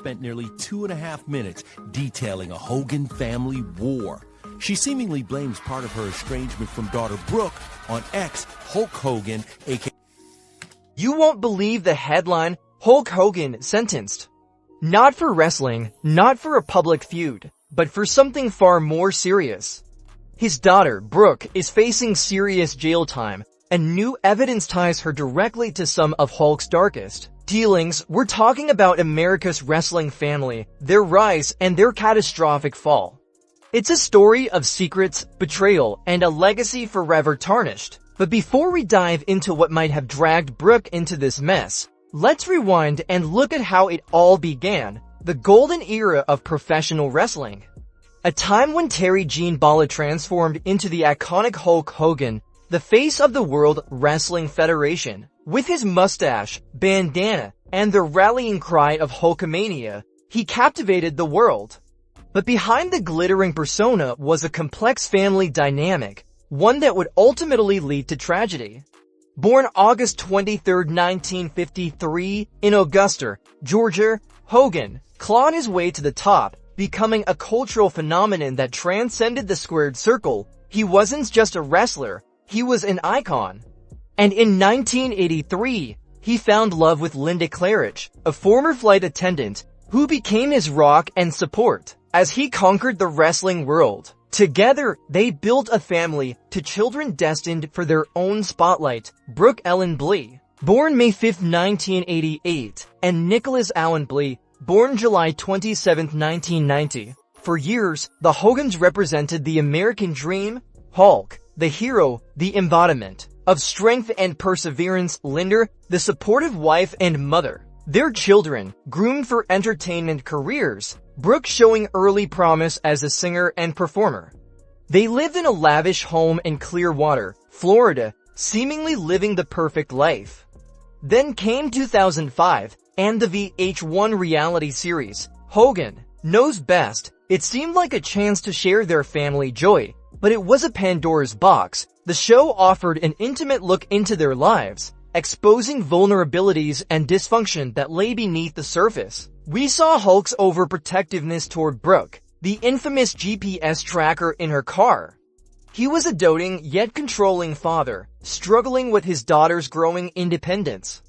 spent nearly 2.5 minutes detailing a Hogan family war. She seemingly blames part of her estrangement from daughter Brooke on ex-Hulk Hogan, a.k.a. You won't believe the headline, Hulk Hogan sentenced. Not for wrestling, not for a public feud, but for something far more serious. His daughter, Brooke, is facing serious jail time, and new evidence ties her directly to some of Hulk's darkest dealings. We're talking about America's wrestling family, their rise, and their catastrophic fall. It's a story of secrets, betrayal, and a legacy forever tarnished. But before we dive into what might have dragged Brooke into this mess, let's rewind and look at how it all began, the golden era of professional wrestling. A time when Terry Gene Bollea transformed into the iconic Hulk Hogan, the face of the World Wrestling Federation. With his mustache, bandana, and the rallying cry of Hulkamania, he captivated the world. But behind the glittering persona was a complex family dynamic, one that would ultimately lead to tragedy. Born August 23, 1953, in Augusta, Georgia, Hogan clawed his way to the top, becoming a cultural phenomenon that transcended the squared circle. He wasn't just a wrestler, he was an icon. And in 1983, he found love with Linda Claridge, a former flight attendant, who became his rock and support as he conquered the wrestling world. Together, they built a family to children destined for their own spotlight. Brooke Ellen Blee, born May 5, 1988, and Nicholas Allen Blee, born July 27, 1990. For years, the Hogans represented the American dream, Hulk, the hero, the embodiment of strength and perseverance. Linda, the supportive wife and mother. Their children, groomed for entertainment careers. Brooke showing early promise as a singer and performer. They lived in a lavish home in Clearwater, Florida, seemingly living the perfect life. Then came 2005, and the VH1 reality series, Hogan Knows Best. It seemed like a chance to share their family joy, but it was a Pandora's box. The show offered an intimate look into their lives, exposing vulnerabilities and dysfunction that lay beneath the surface. We saw Hulk's overprotectiveness toward Brooke, the infamous GPS tracker in her car. He was a doting yet controlling father, struggling with his daughter's growing independence.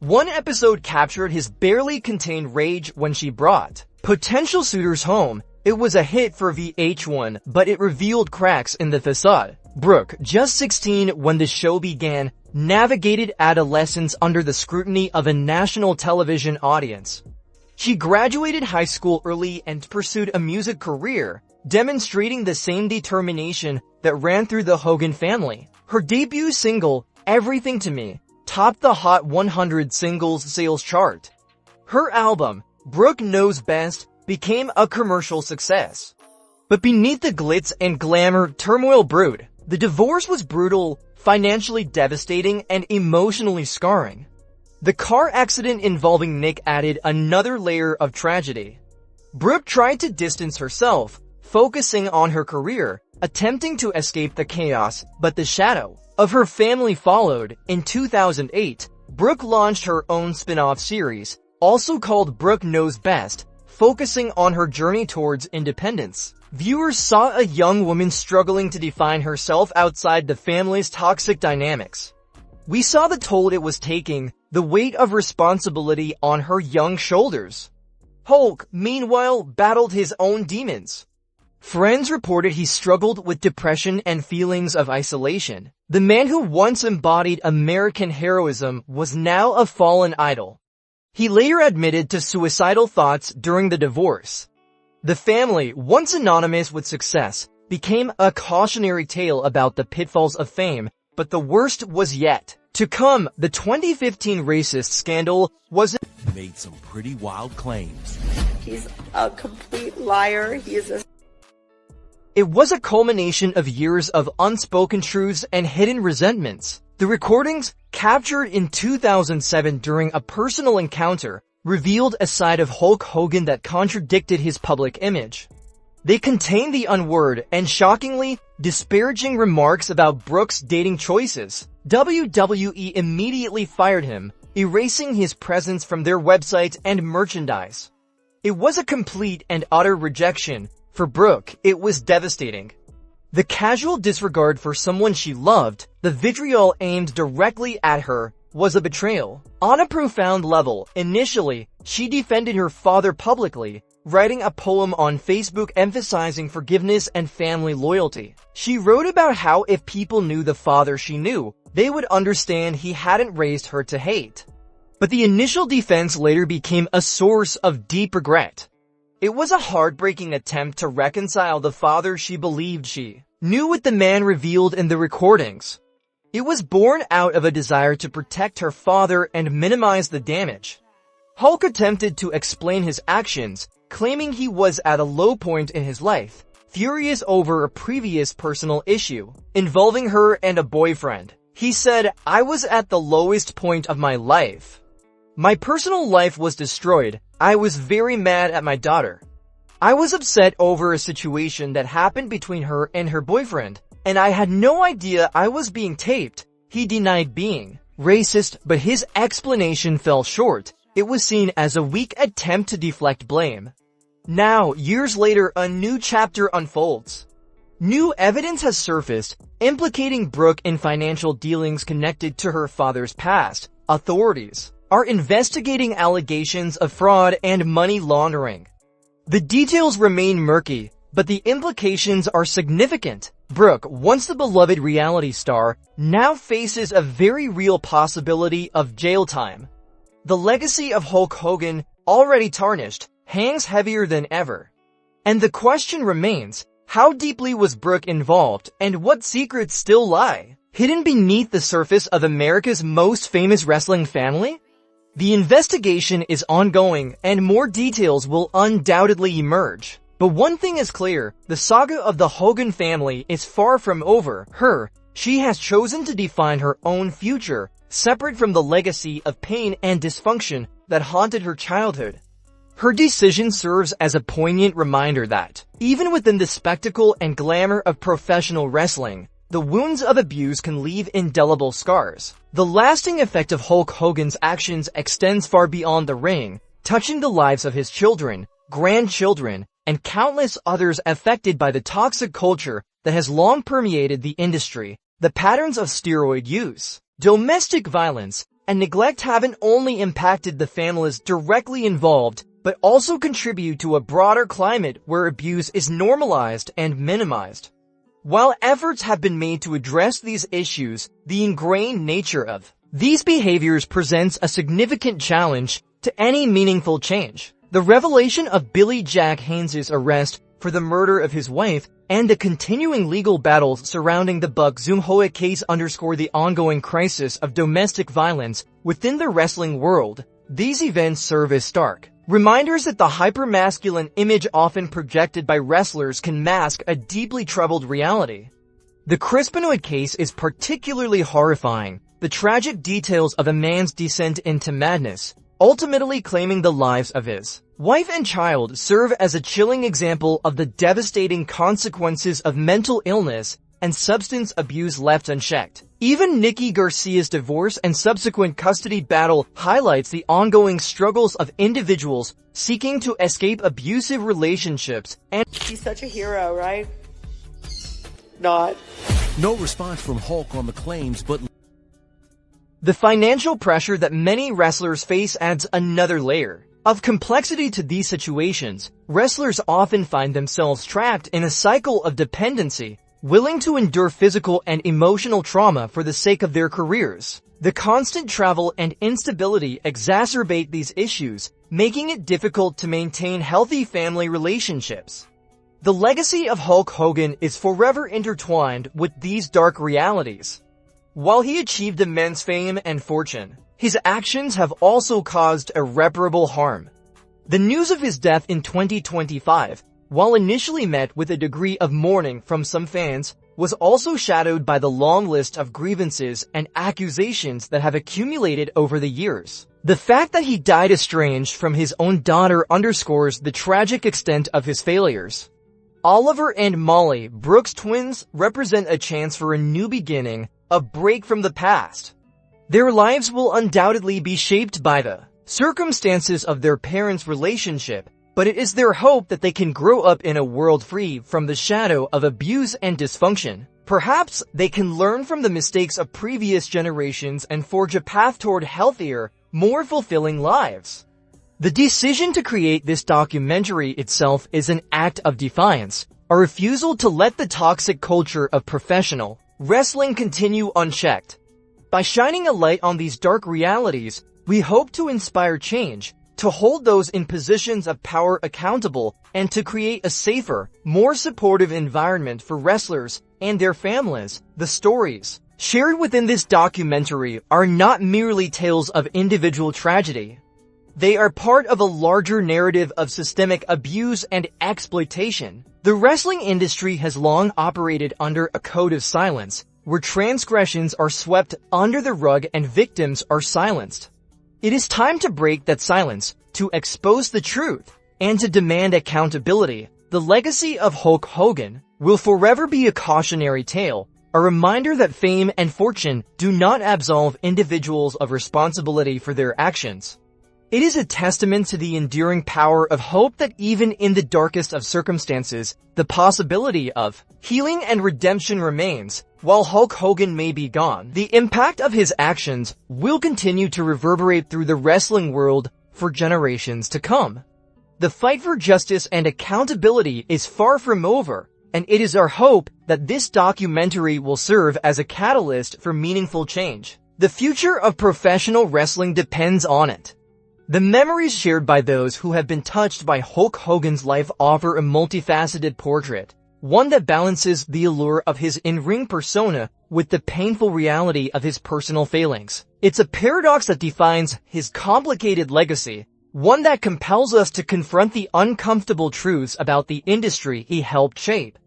One episode captured his barely contained rage when she brought potential suitors home. It was a hit for VH1, but it revealed cracks in the facade. Brooke, just 16 when the show began, navigated adolescence under the scrutiny of a national television audience. She graduated high school early and pursued a music career, demonstrating the same determination that ran through the Hogan family. Her debut single, Everything to Me, topped the Hot 100 singles sales chart. Her album, Brooke Knows Best, became a commercial success. But beneath the glitz and glamour, turmoil brewed. The divorce was brutal, financially devastating, and emotionally scarring. The car accident involving Nick added another layer of tragedy. Brooke tried to distance herself, focusing on her career, attempting to escape the chaos, but the shadow of her family followed. In 2008, Brooke launched her own spin-off series, also called Brooke Knows Best, focusing on her journey towards independence. Viewers saw a young woman struggling to define herself outside the family's toxic dynamics. We saw the toll it was taking, the weight of responsibility on her young shoulders. Hulk, meanwhile, battled his own demons. Friends reported he struggled with depression and feelings of isolation. The man who once embodied American heroism was now a fallen idol. He later admitted to suicidal thoughts during the divorce. The family, once synonymous with success, became a cautionary tale about the pitfalls of fame, but the worst was yet to come. The 2015 racist scandal made some pretty wild claims. He's a complete liar. It was a culmination of years of unspoken truths and hidden resentments. The recordings, captured in 2007 during a personal encounter, revealed a side of Hulk Hogan that contradicted his public image. They contained the unword and shockingly disparaging remarks about Brooke's dating choices. WWE immediately fired him, erasing his presence from their website and merchandise. It was a complete and utter rejection. For Brooke, it was devastating. The casual disregard for someone she loved, the vitriol aimed directly at her, was a betrayal. On a profound level, initially, she defended her father publicly, writing a poem on Facebook emphasizing forgiveness and family loyalty. She wrote about how if people knew the father she knew, they would understand he hadn't raised her to hate. But the initial defense later became a source of deep regret. It was a heartbreaking attempt to reconcile the father she believed she knew with the man revealed in the recordings. It was born out of a desire to protect her father and minimize the damage. Hulk attempted to explain his actions, claiming he was at a low point in his life, furious over a previous personal issue involving her and a boyfriend. He said, "I was at the lowest point of my life. My personal life was destroyed. I was very mad at my daughter. I was upset over a situation that happened between her and her boyfriend, and I had no idea I was being taped." He denied being racist, but his explanation fell short. It was seen as a weak attempt to deflect blame. Now, years later, a new chapter unfolds. New evidence has surfaced, implicating Brooke in financial dealings connected to her father's past. Authorities are investigating allegations of fraud and money laundering. The details remain murky, but the implications are significant. Brooke, once the beloved reality star, now faces a very real possibility of jail time. The legacy of Hulk Hogan, already tarnished, hangs heavier than ever. And the question remains, how deeply was Brooke involved, and what secrets still lie hidden beneath the surface of America's most famous wrestling family? The investigation is ongoing, and more details will undoubtedly emerge. But one thing is clear, the saga of the Hogan family is far from over. She has chosen to define her own future, separate from the legacy of pain and dysfunction that haunted her childhood. Her decision serves as a poignant reminder that, even within the spectacle and glamour of professional wrestling, the wounds of abuse can leave indelible scars. The lasting effect of Hulk Hogan's actions extends far beyond the ring, touching the lives of his children, grandchildren, and countless others affected by the toxic culture that has long permeated the industry. The patterns of steroid use, domestic violence, and neglect haven't only impacted the families directly involved, but also contribute to a broader climate where abuse is normalized and minimized. While efforts have been made to address these issues, the ingrained nature of these behaviors presents a significant challenge to any meaningful change. The revelation of Billy Jack Haynes' arrest for the murder of his wife and the continuing legal battles surrounding the Buck Zumhoe case underscore the ongoing crisis of domestic violence within the wrestling world. These events serve as stark reminders that the hypermasculine image often projected by wrestlers can mask a deeply troubled reality. The Crispinoid case is particularly horrifying. The tragic details of a man's descent into madness, ultimately claiming the lives of his wife and child, serve as a chilling example of the devastating consequences of mental illness and substance abuse left unchecked. Even Nikki Garcia's divorce and subsequent custody battle highlights the ongoing struggles of individuals seeking to escape abusive relationships. And He's such a hero, right? Not. No response from Hulk on the claims, but the financial pressure that many wrestlers face adds another layer of complexity to these situations. Wrestlers often find themselves trapped in a cycle of dependency, willing to endure physical and emotional trauma for the sake of their careers. The constant travel and instability exacerbate these issues, making it difficult to maintain healthy family relationships. The legacy of Hulk Hogan is forever intertwined with these dark realities. While he achieved immense fame and fortune, his actions have also caused irreparable harm. The news of his death in 2025, while initially met with a degree of mourning from some fans, was also shadowed by the long list of grievances and accusations that have accumulated over the years. The fact that he died estranged from his own daughter underscores the tragic extent of his failures. Oliver and Molly, Brooks twins, represent a chance for a new beginning, a break from the past. Their lives will undoubtedly be shaped by the circumstances of their parents' relationship, but it is their hope that they can grow up in a world free from the shadow of abuse and dysfunction. Perhaps they can learn from the mistakes of previous generations and forge a path toward healthier, more fulfilling lives. The decision to create this documentary itself is an act of defiance, a refusal to let the toxic culture of professional wrestling continue unchecked. By shining a light on these dark realities, we hope to inspire change, to hold those in positions of power accountable, and to create a safer, more supportive environment for wrestlers and their families. The stories shared within this documentary are not merely tales of individual tragedy. They are part of a larger narrative of systemic abuse and exploitation. The wrestling industry has long operated under a code of silence, where transgressions are swept under the rug and victims are silenced. It is time to break that silence, to expose the truth, and to demand accountability. The legacy of Hulk Hogan will forever be a cautionary tale, a reminder that fame and fortune do not absolve individuals of responsibility for their actions. It is a testament to the enduring power of hope that even in the darkest of circumstances, the possibility of healing and redemption remains. While Hulk Hogan may be gone, the impact of his actions will continue to reverberate through the wrestling world for generations to come. The fight for justice and accountability is far from over, and it is our hope that this documentary will serve as a catalyst for meaningful change. The future of professional wrestling depends on it. The memories shared by those who have been touched by Hulk Hogan's life offer a multifaceted portrait, one that balances the allure of his in-ring persona with the painful reality of his personal failings. It's a paradox that defines his complicated legacy, one that compels us to confront the uncomfortable truths about the industry he helped shape.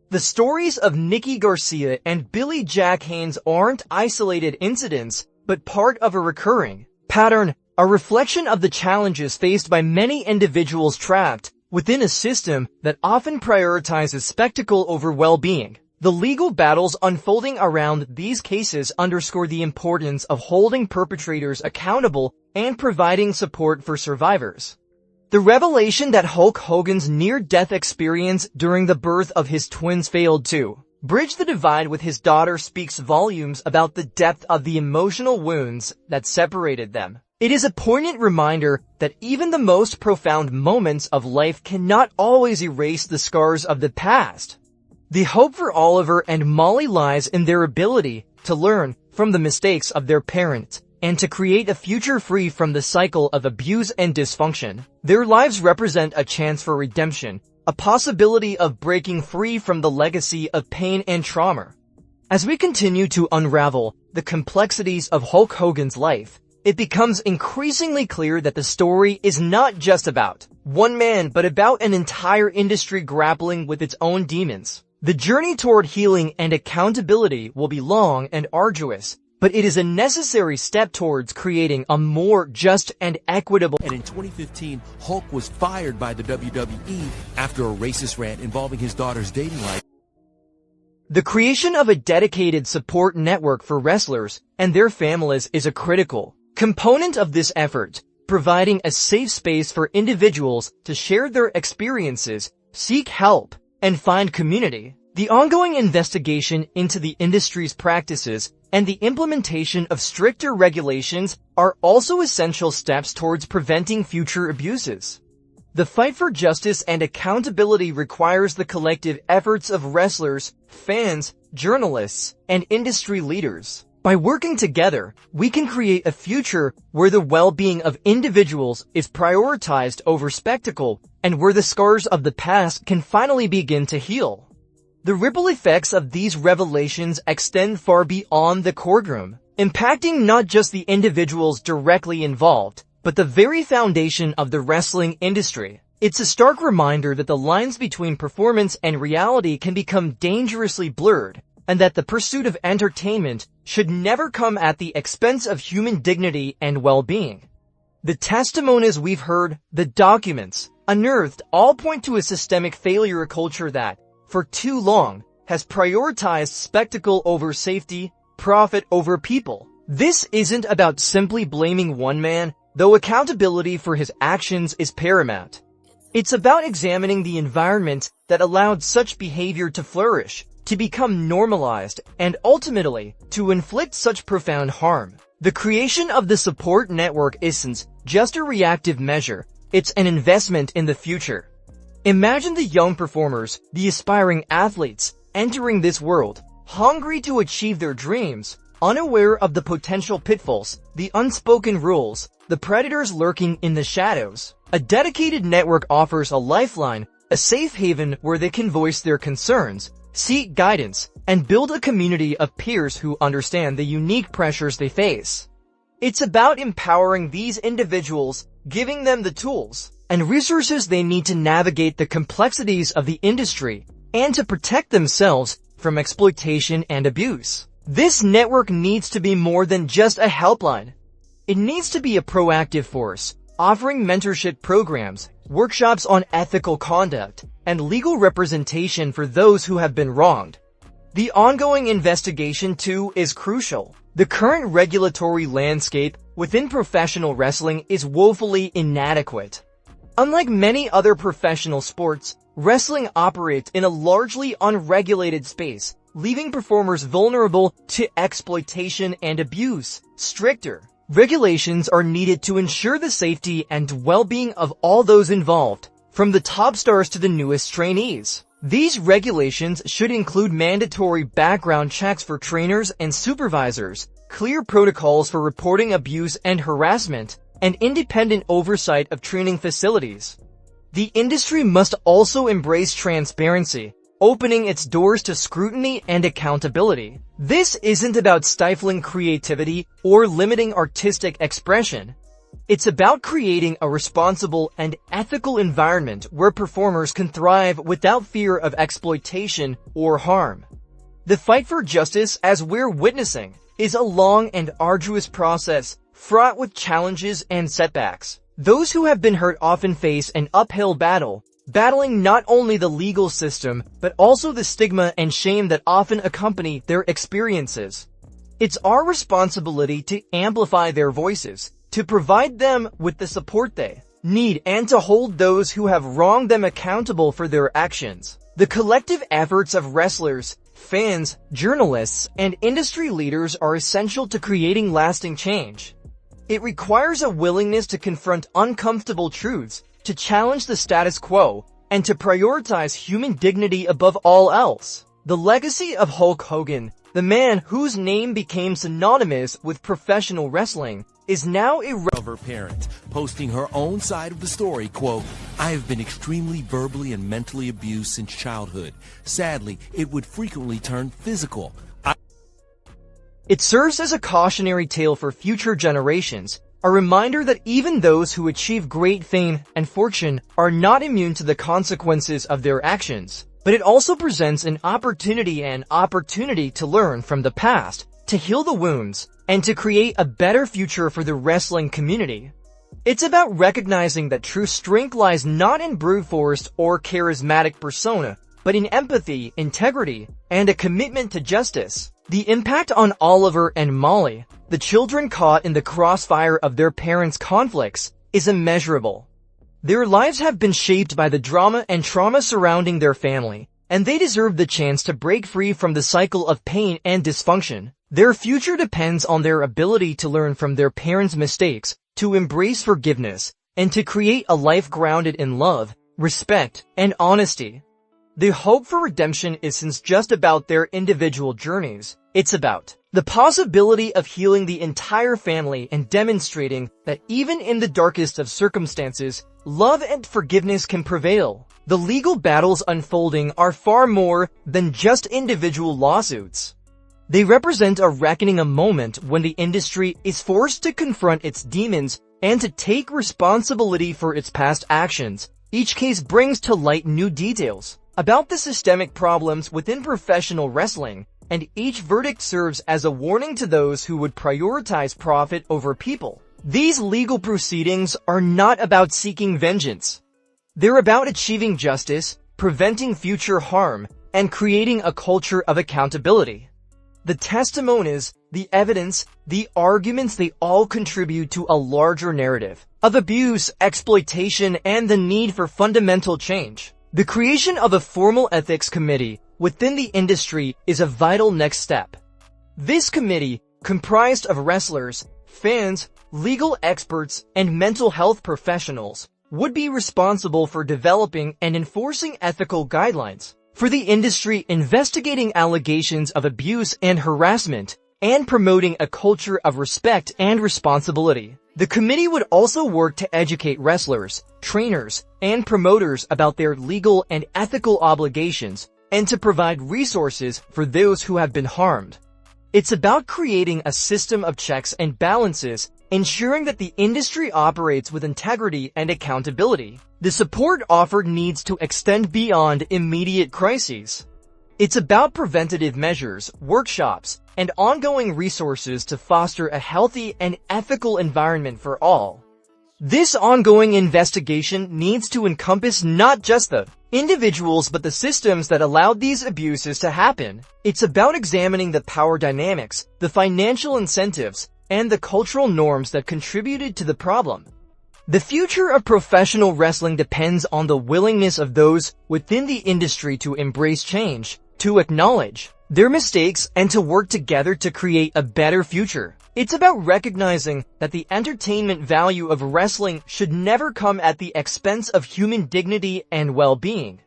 The stories of Nikki Garcia and Billy Jack Haynes aren't isolated incidents, but part of a recurring pattern, a reflection of the challenges faced by many individuals trapped within a system that often prioritizes spectacle over well-being. The legal battles unfolding around these cases underscore the importance of holding perpetrators accountable and providing support for survivors. The revelation that Hulk Hogan's near-death experience during the birth of his twins failed to bridge the divide with his daughter speaks volumes about the depth of the emotional wounds that separated them. It is a poignant reminder that even the most profound moments of life cannot always erase the scars of the past. The hope for Oliver and Molly lies in their ability to learn from the mistakes of their parents and to create a future free from the cycle of abuse and dysfunction. Their lives represent a chance for redemption, a possibility of breaking free from the legacy of pain and trauma. As we continue to unravel the complexities of Hulk Hogan's life, it becomes increasingly clear that the story is not just about one man, but about an entire industry grappling with its own demons. The journey toward healing and accountability will be long and arduous, but it is a necessary step towards creating a more just and equitable. And in 2015, Hulk was fired by the WWE after a racist rant involving his daughter's dating life. The creation of a dedicated support network for wrestlers and their families is a critical component of this effort, providing a safe space for individuals to share their experiences, seek help, and find community. The ongoing investigation into the industry's practices and the implementation of stricter regulations are also essential steps towards preventing future abuses. The fight for justice and accountability requires the collective efforts of wrestlers, fans, journalists, and industry leaders. By working together, we can create a future where the well-being of individuals is prioritized over spectacle and where the scars of the past can finally begin to heal. The ripple effects of these revelations extend far beyond the courtroom, impacting not just the individuals directly involved, but the very foundation of the wrestling industry. It's a stark reminder that the lines between performance and reality can become dangerously blurred, and that the pursuit of entertainment should never come at the expense of human dignity and well-being. The testimonies we've heard, the documents unearthed, all point to a systemic failure culture that, for too long, has prioritized spectacle over safety, profit over people. This isn't about simply blaming one man, though accountability for his actions is paramount. It's about examining the environment that allowed such behavior to flourish, to become normalized, and ultimately, to inflict such profound harm. The creation of the support network isn't just a reactive measure, it's an investment in the future. Imagine the young performers, the aspiring athletes, entering this world, hungry to achieve their dreams, unaware of the potential pitfalls, the unspoken rules, the predators lurking in the shadows. A dedicated network offers a lifeline, a safe haven where they can voice their concerns, seek guidance, and build a community of peers who understand the unique pressures they face. It's about empowering these individuals, giving them the tools and resources they need to navigate the complexities of the industry and to protect themselves from exploitation and abuse. This network needs to be more than just a helpline. It needs to be a proactive force, offering mentorship programs, workshops on ethical conduct, and legal representation for those who have been wronged. The ongoing investigation, too, is crucial. The current regulatory landscape within professional wrestling is woefully inadequate. Unlike many other professional sports, wrestling operates in a largely unregulated space, leaving performers vulnerable to exploitation and abuse. Stricter regulations are needed to ensure the safety and well-being of all those involved, from the top stars to the newest trainees. These regulations should include mandatory background checks for trainers and supervisors, clear protocols for reporting abuse and harassment, and independent oversight of training facilities. The industry must also embrace transparency, opening its doors to scrutiny and accountability. This isn't about stifling creativity or limiting artistic expression. It's about creating a responsible and ethical environment where performers can thrive without fear of exploitation or harm. The fight for justice, as we're witnessing, is a long and arduous process, fraught with challenges and setbacks. Those who have been hurt often face an uphill battle, battling not only the legal system, but also the stigma and shame that often accompany their experiences. It's our responsibility to amplify their voices, to provide them with the support they need, and to hold those who have wronged them accountable for their actions. The collective efforts of wrestlers, fans, journalists, and industry leaders are essential to creating lasting change. It requires a willingness to confront uncomfortable truths, to challenge the status quo, and to prioritize human dignity above all else. The legacy of Hulk Hogan, the man whose name became synonymous with professional wrestling, is now of her parent, posting her own side of the story, quote, "I have been extremely verbally and mentally abused since childhood. Sadly, it would frequently turn physical. It serves as a cautionary tale for future generations, a reminder that even those who achieve great fame and fortune are not immune to the consequences of their actions. But it also presents an opportunity to learn from the past, to heal the wounds, and to create a better future for the wrestling community. It's about recognizing that true strength lies not in brute force or charismatic persona, but in empathy, integrity, and a commitment to justice. The impact on Oliver and Molly, the children caught in the crossfire of their parents' conflicts, is immeasurable. Their lives have been shaped by the drama and trauma surrounding their family, and they deserve the chance to break free from the cycle of pain and dysfunction. Their future depends on their ability to learn from their parents' mistakes, to embrace forgiveness, and to create a life grounded in love, respect, and honesty. The hope for redemption isn't just about their individual journeys. It's about the possibility of healing the entire family and demonstrating that even in the darkest of circumstances, love and forgiveness can prevail. The legal battles unfolding are far more than just individual lawsuits. They represent a reckoning, a moment when the industry is forced to confront its demons and to take responsibility for its past actions. Each case brings to light new details about the systemic problems within professional wrestling, and each verdict serves as a warning to those who would prioritize profit over people. These legal proceedings are not about seeking vengeance. They're about achieving justice, preventing future harm, and creating a culture of accountability. The testimonies, the evidence, the arguments, they all contribute to a larger narrative, of abuse, exploitation, and the need for fundamental change. The creation of a formal ethics committee within the industry is a vital next step. This committee, comprised of wrestlers, fans, legal experts, and mental health professionals, would be responsible for developing and enforcing ethical guidelines for the industry, investigating allegations of abuse and harassment, and promoting a culture of respect and responsibility. The committee would also work to educate wrestlers, trainers, and promoters about their legal and ethical obligations, and to provide resources for those who have been harmed. It's about creating a system of checks and balances, ensuring that the industry operates with integrity and accountability. The support offered needs to extend beyond immediate crises. It's about preventative measures, workshops, and ongoing resources to foster a healthy and ethical environment for all. This ongoing investigation needs to encompass not just the individuals but the systems that allowed these abuses to happen. It's about examining the power dynamics, the financial incentives, and the cultural norms that contributed to the problem. The future of professional wrestling depends on the willingness of those within the industry to embrace change, to acknowledge their mistakes, and to work together to create a better future. It's about recognizing that the entertainment value of wrestling should never come at the expense of human dignity and well-being.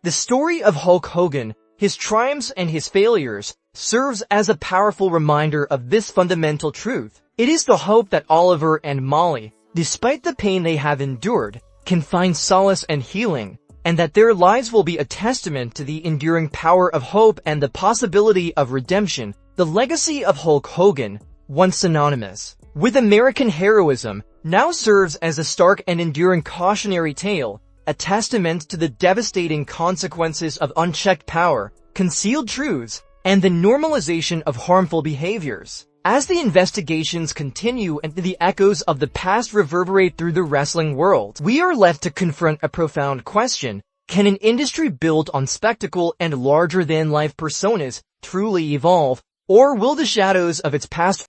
The story of Hulk Hogan, his triumphs and his failures, serves as a powerful reminder of this fundamental truth. It is the hope that Oliver and Molly, despite the pain they have endured, can find solace and healing, and that their lives will be a testament to the enduring power of hope and the possibility of redemption. The legacy of Hulk Hogan, once synonymous with American heroism, now serves as a stark and enduring cautionary tale, a testament to the devastating consequences of unchecked power, concealed truths, and the normalization of harmful behaviors. As the investigations continue and the echoes of the past reverberate through the wrestling world, we are left to confront a profound question. Can an industry built on spectacle and larger-than-life personas truly evolve, or will the shadows of its past